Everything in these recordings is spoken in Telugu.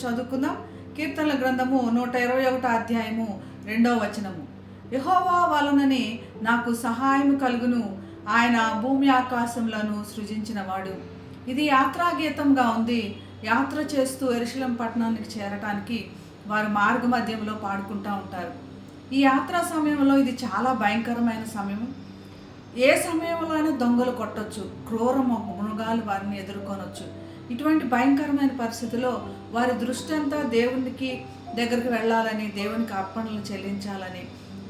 చదువుకుందాం. కీర్తనల గ్రంథము 121 అధ్యాయము 2వ వచనము. యెహోవా వలననే నాకు సహాయం కలుగును, ఆయన భూమి ఆకాశములను సృజించినవాడు. ఇది యాత్రా గీతంగా ఉంది. యాత్ర చేస్తూ యెరూషలేము పట్టణానికి చేరటానికి వారు మార్గ మధ్యంలో పాడుకుంటూ ఉంటారు. ఈ యాత్రా సమయంలో ఇది చాలా భయంకరమైన సమయం. ఏ సమయంలో అయినా దొంగలు కొట్టొచ్చు, క్రూర మృగాలు వారిని ఎదుర్కొనొచ్చు. ఇటువంటి భయంకరమైన పరిస్థితిలో వారి దృష్టి అంతా దేవునికి దగ్గరికి వెళ్ళాలని, దేవునికి అర్పణలు చెల్లించాలని,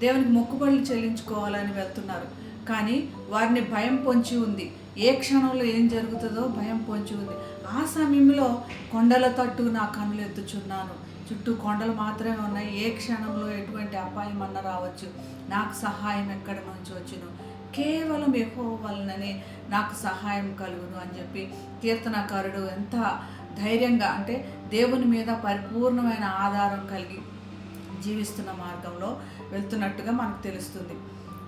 దేవునికి మొక్కుబడులు చెల్లించుకోవాలని వెళ్తున్నారు. కానీ వారిని భయం పొంచి ఉంది. ఏ క్షణంలో ఏం జరుగుతుందో భయం పొంచి ఉంది. ఆ సమయంలో కొండల తట్టు నా కన్నులు ఎత్తుచున్నాను, చుట్టూ కొండలు మాత్రమే ఉన్నాయి, ఏ క్షణంలో ఎటువంటి అపాయం అన్న రావచ్చు, నాకు సహాయం ఎక్కడి నుంచి వచ్చును, కేవలం యెహోవా వలననే నాకు సహాయం కలుగును అని చెప్పి కీర్తనకారుడు ఎంత ధైర్యంగా, అంటే దేవుని మీద పరిపూర్ణమైన ఆధారం కలిగి జీవిస్తున్న మార్గంలో వెళ్తున్నట్టుగా మనకు తెలుస్తుంది.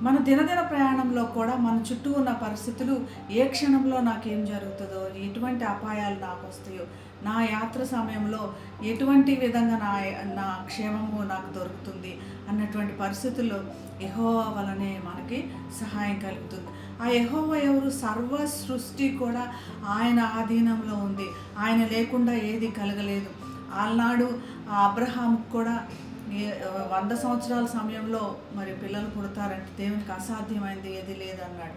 మన దినదిన ప్రయాణంలో కూడా మన చుట్టూ ఉన్న పరిస్థితులు, ఏ క్షణంలో నాకేం జరుగుతుందో, ఎటువంటి అపాయాలు నాకు వస్తాయో, నా యాత్ర సమయంలో ఎటువంటి విధంగా నా క్షేమము నాకు దొరుకుతుంది అన్నటువంటి పరిస్థితుల్లో యెహోవా వలనే మనకి సహాయం కలుగుతుంది. ఆ యెహోవా ఎవరు? సర్వ సృష్టి కూడా ఆయన ఆధీనంలో ఉంది. ఆయన లేకుండా ఏది కలగలేదు. ఆనాడు ఆ అబ్రహాముకు కూడా 100 సంవత్సరాల సమయంలో మరి పిల్లలు పుడతారంటే దేవునికి అసాధ్యమైంది ఏది లేదన్నాడు.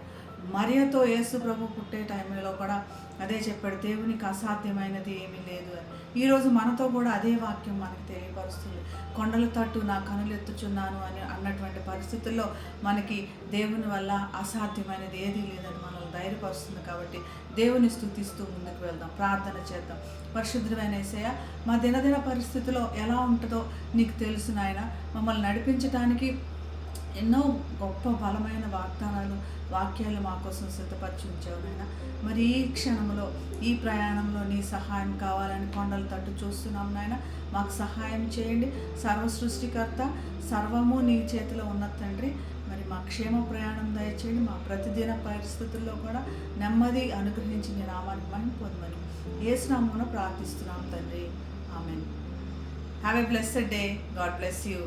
మరియతో యేసు ప్రభు పుట్టే టైంలో కూడా అదే చెప్పాడు, దేవునికి అసాధ్యమైనది ఏమీ లేదు అని. ఈరోజు మనతో కూడా అదే వాక్యం మనకు తెలియపరుస్తుంది. కొండల తట్టు నా కనులు ఎత్తుచున్నాను అని అన్నటువంటి పరిస్థితుల్లో మనకి దేవుని వల్ల అసాధ్యమైనది ఏదీ లేదని మనల్ని ధైర్యపరుస్తుంది. కాబట్టి దేవుని స్తుతిస్తూ ముందుకు వెళ్దాం, ప్రార్థన చేద్దాం. పరిశుద్ధమైన యేసయ్య, మా దినదిన పరిస్థితిలో ఎలా ఉంటుందో నీకు తెలుసు నాయన. మమ్మల్ని నడిపించడానికి ఎన్నో గొప్ప బలమైన వాక్యాలు మా కోసం సిద్ధపరిచి ఉంచావు నాయన. మరి ఈ క్షణంలో, ఈ ప్రయాణంలో నీ సహాయం కావాలని కొండల తట్టు చూస్తున్నాం నాయన. మాకు సహాయం చేయండి. సర్వ సృష్టికర్త, సర్వము నీ చేతిలో ఉన్న తండ్రి, మరి మా క్షేమ ప్రయాణం దయచేయండి. మా ప్రతిదిన పరిస్థితుల్లో కూడా నెమ్మది అనుగ్రహించి నీ నామానికి మహిమ పొందమని యేసు నామమున ప్రార్థిస్తున్నాం తండ్రి. ఆమేన్. Have a blessed day. God bless you.